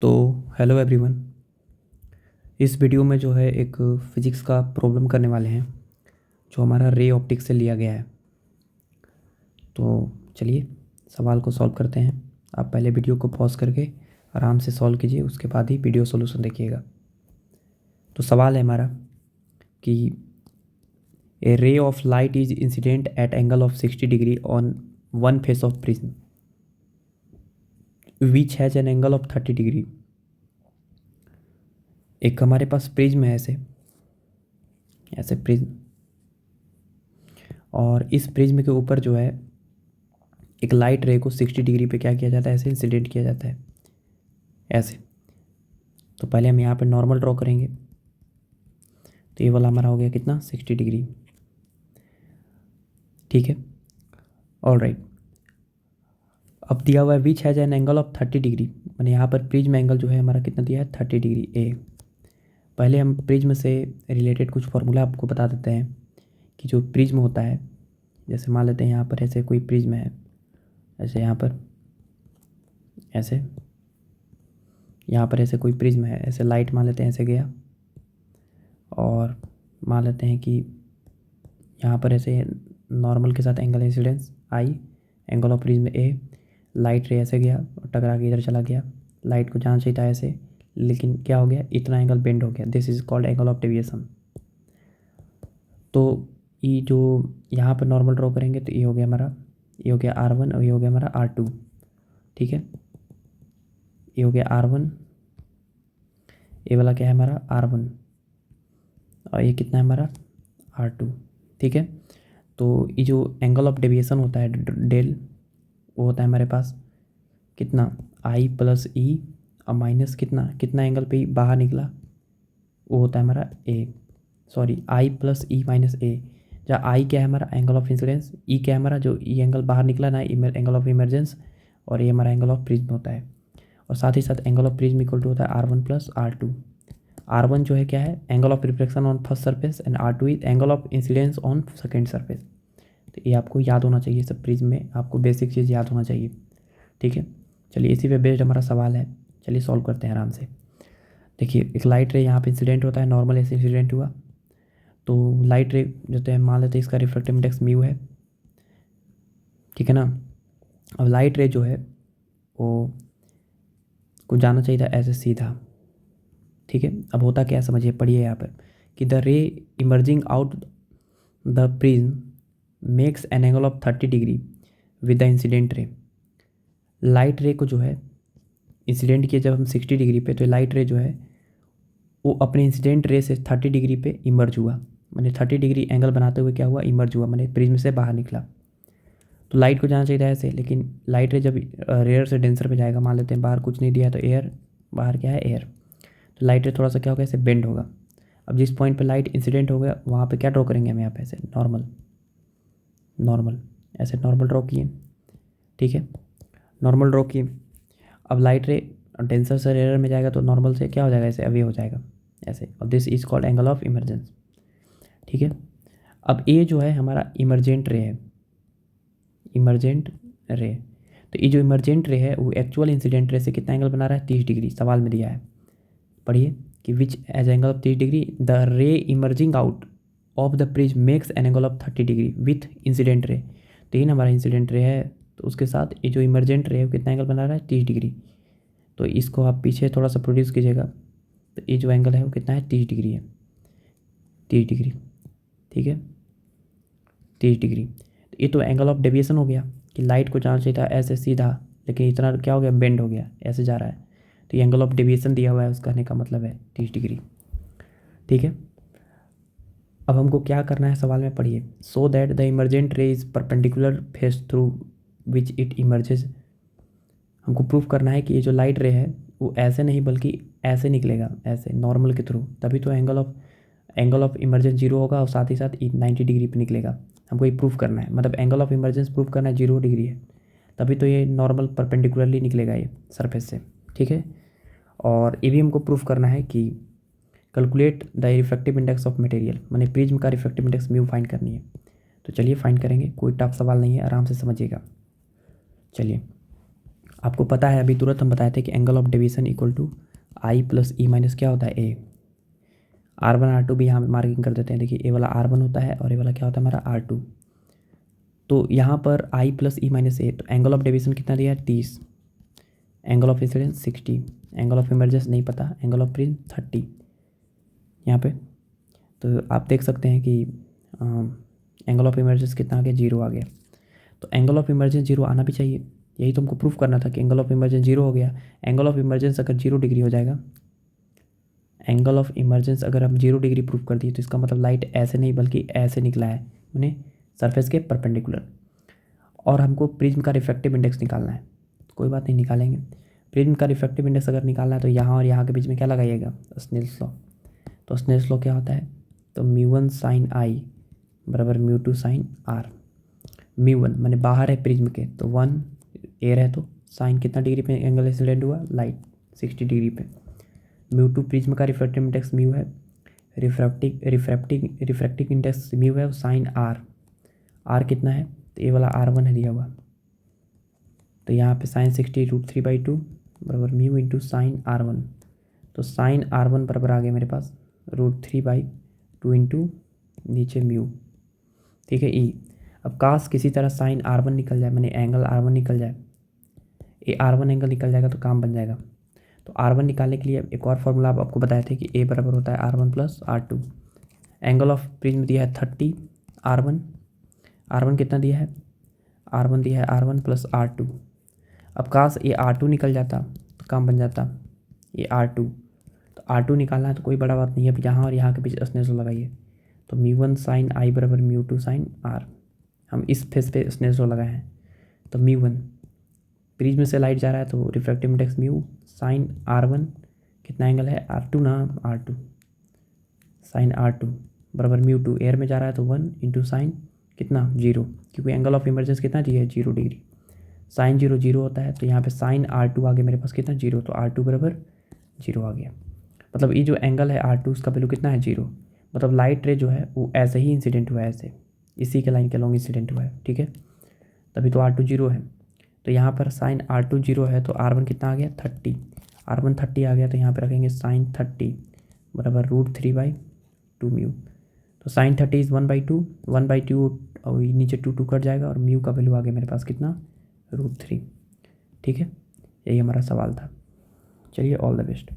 तो hello everyone. इस video में जो है एक फ़िज़िक्स का प्रॉब्लम करने वाले हैं जो हमारा रे ऑप्टिक्स से लिया गया है। तो चलिए सवाल को सॉल्व करते हैं। आप पहले वीडियो को पॉज करके आराम से सॉल्व कीजिए, उसके बाद ही वीडियो सॉल्यूशन देखिएगा। तो सवाल है हमारा कि a ray of light is incident at angle of 60 degree on one face of prism which has an angle of 30 degree. एक हमारे पास प्रिज्म है, ऐसे ऐसे प्रिज्म, और इस प्रिज्म के ऊपर जो है एक लाइट रे को 60 डिग्री पे क्या किया जाता है, ऐसे इंसिडेंट किया जाता है ऐसे। तो पहले हम यहाँ पे नॉर्मल ड्रॉ करेंगे। तो ये वाला हमारा हो गया कितना, 60 डिग्री। ठीक है, ऑल राइट। अब दिया हुआ है विच has an angle of 30 degree, मैंने यहाँ पर प्रिज्म एंगल जो है हमारा कितना दिया है, 30 डिग्री ए। पहले हम प्रिज्म से रिलेटेड कुछ फार्मूला आपको बता देते हैं कि जो प्रिज्म होता है, जैसे मान लेते हैं यहाँ पर ऐसे कोई प्रिज्म है, ऐसे यहाँ पर ऐसे, यहाँ पर ऐसे कोई प्रिज्म है, ऐसे लाइट मान लेते हैं ऐसे गया, और मान लेते हैं कि यहाँ पर ऐसे नॉर्मल के साथ angle incidence I, angle of prism A, light रे ऐसे गया और टकरा के इधर चला गया, लाइट को जहाँ चाहिए था ऐसे, लेकिन क्या हो गया, इतना एंगल बेंड हो गया। This is called angle of deviation. तो ये जो यहाँ पर नॉर्मल ड्रॉ करेंगे तो ये हो गया हमारा, ये हो गया R1 और ये हो गया हमारा R2। ठीक है, ये हो गया R1, ये वाला क्या है हमारा R1, और ये कितना है हमारा R2। ठीक है, तो ये जो एंगल ऑफ डेविएशन होता है डेल, वो होता है हमारे पास कितना, I प्लस ई और माइनस कितना कितना एंगल पे बाहर निकला, वो होता है हमारा A, sorry I plus E minus A. जहाँ I क्या है हमारा एंगल ऑफ इंसिडेंस, ई क्या है हमारा जो ई एंगल बाहर निकला ना, एंगल ऑफ इमरजेंस, और ये हमारा एंगल ऑफ प्रिज्म होता है। और साथ ही साथ angle of prism equal to होता है R1 प्लस R2। R1 जो है क्या है, angle of reflection on first surface, and R2 is angle of incidence on second surface. तो ये आपको याद होना चाहिए, सब प्रिज्म में आपको बेसिक चीज़ याद होना चाहिए। ठीक है, चलिए इसी पे बेस्ड हमारा सवाल है, चलिए सॉल्व करते हैं आराम से। देखिए एक लाइट रे यहाँ पे इंसिडेंट होता है, नॉर्मल ऐसे इंसिडेंट हुआ, तो लाइट रे जो है मान लेते हैं इसका रिफ्रैक्टिव इंडेक्स म्यू है। ठीक है ना। अब लाइट रे जो है वो को जाना चाहिए था ऐसे सीधा। ठीक है, अब होता क्या समझिए, पढ़िए यहाँ पर कि the ray emerging out the prism makes an angle of 30 degree with the incident ray. Light रे को जो है इंसिडेंट किया जब हम 60 डिग्री पे, तो लाइट रे जो है वो अपने इंसिडेंट रे से 30 डिग्री पे इमर्ज हुआ, मैंने 30 डिग्री एंगल बनाते हुए क्या हुआ, इमर्ज हुआ, मैंने प्रिज्म से बाहर निकला। तो लाइट को जाना चाहिए था ऐसे, लेकिन लाइट रे जब रेयर से डेंसर पे जाएगा, मान लेते हैं बाहर कुछ नहीं दिया है तो एयर, बाहर क्या है एयर, तो लाइट रे थोड़ा सा क्या होगा, ऐसे बेंड होगा। अब जिस पॉइंट पे लाइट इंसिडेंट हो गया वहाँ पे क्या ड्रॉ करेंगे हम, यहाँ पे ऐसे नॉर्मल, नॉर्मल ऐसे नॉर्मल ड्रॉ किए। ठीक है, नॉर्मल ड्रॉ किए। अब लाइट रे डेंसर से रेयर में जाएगा तो नॉर्मल से क्या हो जाएगा, ऐसे अवे हो जाएगा ऐसे, और this is called angle of emergence. ठीक है, अब ये जो है हमारा इमरजेंट रे है, इमरजेंट रे। तो ये जो इमरजेंट रे है वो एक्चुअल इंसिडेंट रे से कितना एंगल बना रहा है, 30 डिग्री, सवाल में दिया है। पढ़िए कि which edge angle of 30 degree the ray emerging out of the prism makes an angle of 30 degree with incident ray. तो ये हमारा इंसिडेंट रे है, तो उसके साथ ये जो इमरजेंट रे है वो कितना एंगल बना रहा है, 30 डिग्री। तो इसको आप पीछे थोड़ा सा प्रोड्यूस कीजिएगा, तो ये जो एंगल है वो कितना है, 30 डिग्री है, 30 डिग्री। ठीक है, 30 डिग्री। तो ये तो एंगल ऑफ डेविएशन हो गया कि लाइट को जाना चाहिए था ऐसे सीधा, लेकिन इतना क्या हो गया, बेंड हो गया, ऐसे जा रहा है। तो ये एंगल ऑफ डेविएशन दिया हुआ है, उसका कहने का मतलब है 30 डिग्री। ठीक है, अब हमको क्या करना है सवाल में, पढ़िए। So that the emergent ray is perpendicular face through which it emerges. हमको प्रूफ करना है कि ये जो लाइट रे है वो ऐसे नहीं बल्कि ऐसे निकलेगा, ऐसे नॉर्मल के थ्रू, तभी तो एंगल ऑफ इमरजेंस जीरो होगा, और साथ ही साथ 90 डिग्री पे निकलेगा। हमको ये प्रूफ करना है, मतलब एंगल ऑफ इमरजेंस प्रूफ करना है 0 डिग्री है, तभी तो ये नॉर्मल परपेंडिकुलरली निकलेगा ये सरफेस से। ठीक है, और ये भी हमको प्रूफ करना है कि calculate the refractive index of material, मैंने प्रिज्म का रिफ्रैक्टिव इंडेक्स म्यू फाइंड करनी है। तो चलिए फाइंड करेंगे, कोई टफ सवाल नहीं है, आराम से समझिएगा। चलिए आपको पता है अभी तुरंत हम बताए थे कि angle of deviation equal to I plus E minus क्या होता है ए। R1 R2 भी यहाँ पे मार्किंग कर देते हैं। देखिए ए वाला R1 होता है और ए वाला क्या होता है हमारा R2। तो यहाँ पर आई प्लस ई माइनस ए, तो एंगल ऑफ डेविएशन कितना दिया है 30, angle of incidence 60, angle of emergence नहीं पता, एंगल ऑफ प्रिज्म 30 यहाँ पे। तो आप देख सकते हैं कि एंगल ऑफ इमर्जेंस कितना आ गया, 0 आ गया। तो एंगल ऑफ इमर्जेंस 0 आना भी चाहिए, यही तो हमको प्रूफ करना था कि एंगल ऑफ इमर्जेंस 0 हो गया। एंगल ऑफ इमर्जेंस अगर 0 डिग्री हो जाएगा, एंगल ऑफ इमर्जेंस अगर हम 0 डिग्री प्रूफ कर दिए तो इसका मतलब लाइट ऐसे नहीं बल्कि ऐसे निकला है, उन्हें सरफेस के परपेंडिकुलर। और हमको प्रिज्म का रिफ्रैक्टिव इंडेक्स निकालना है, कोई बात नहीं निकालेंगे। प्रिज्म का रिफ्रैक्टिव इंडेक्स अगर निकालना है तो यहाँ और यहाँ के बीच में क्या लगाइएगा, स्नेल्स लॉ। तो स्नेल्स लॉ क्या होता है, तो μ1 साइन आई बराबर μ2 साइन आर। μ1 मैंने बाहर है प्रिज्म के, तो 1 एयर है तो साइन कितना डिग्री पे एंगल इंसिडेंट हुआ, लाइट 60 डिग्री पे। μ2 प्रिज्म का रिफ्रैक्टिव इंडेक्स म्यू है, रिफ्रैक्टिव इंडेक्स म्यू है, साइन आर कितना है, तो ये वाला R1 है दिया हुआ। तो यहाँ पे साइन 60 √3/2 बराबर म्यू इंटू साइन R1। तो साइन R1 बराबर आ गया मेरे पास √3/2 इंटू नीचे म्यू, ठीक है ई। अब काश किसी तरह साइन R1 निकल जाए, मैंने एंगल R1 निकल जाए, ये R1 एंगल निकल जाएगा तो काम बन जाएगा। तो R1 निकालने के लिए एक और फार्मूला आप आपको बताए थे कि A बराबर होता है R1 plus R2। Angle of prism दिया है 30, R1 कितना दिया है, R1 दिया है R1 प्लस R2। अब काश ये R2 निकल जाता तो काम बन जाता, ये R2। तो R2 निकालना है तो कोई बड़ा बात नहीं है, अब यहाँ और यहाँ के बीच स्नेल्स लॉ लगाइए। तो μ1 साइन आई बराबर μ2 साइन आर, हम इस फेस पे स्नेल्स लॉ लगाए हैं। तो μ1 प्रिज्म से लाइट जा रहा है तो refractive index mu sign R1 कितना एंगल है R2 ना, R2 साइन R2 बराबर μ2 एयर में जा रहा है तो 1 इंटू साइन कितना 0, क्योंकि एंगल ऑफ इमर्जेंस कितना जी है 0 डिग्री। साइन 0 0 होता है तो यहाँ पे साइन R2 आ गया मेरे पास कितना 0, तो R2 बराबर 0 आ गया। मतलब ये जो एंगल है R2 उसका वैल्यू कितना है 0। मतलब लाइट रे जो है वो ऐसे ही इंसिडेंट हुआ है, ऐसे इसी के लाइन के लॉन्ग इंसिडेंट हुआ है, ठीक है। तभी तो R2 0 है। तो यहाँ पर साइन R2 0 है तो R1 कितना आ गया 30, R1 30 आ गया। तो यहाँ पर रखेंगे साइन 30 बराबर √3/2 म्यू। तो साइन 30 इज़ 1/2 और नीचे 2 कट जाएगा और म्यू का वैल्यू आ गया मेरे पास कितना √3, ठीक है। यही हमारा सवाल था। चलिए ऑल द बेस्ट।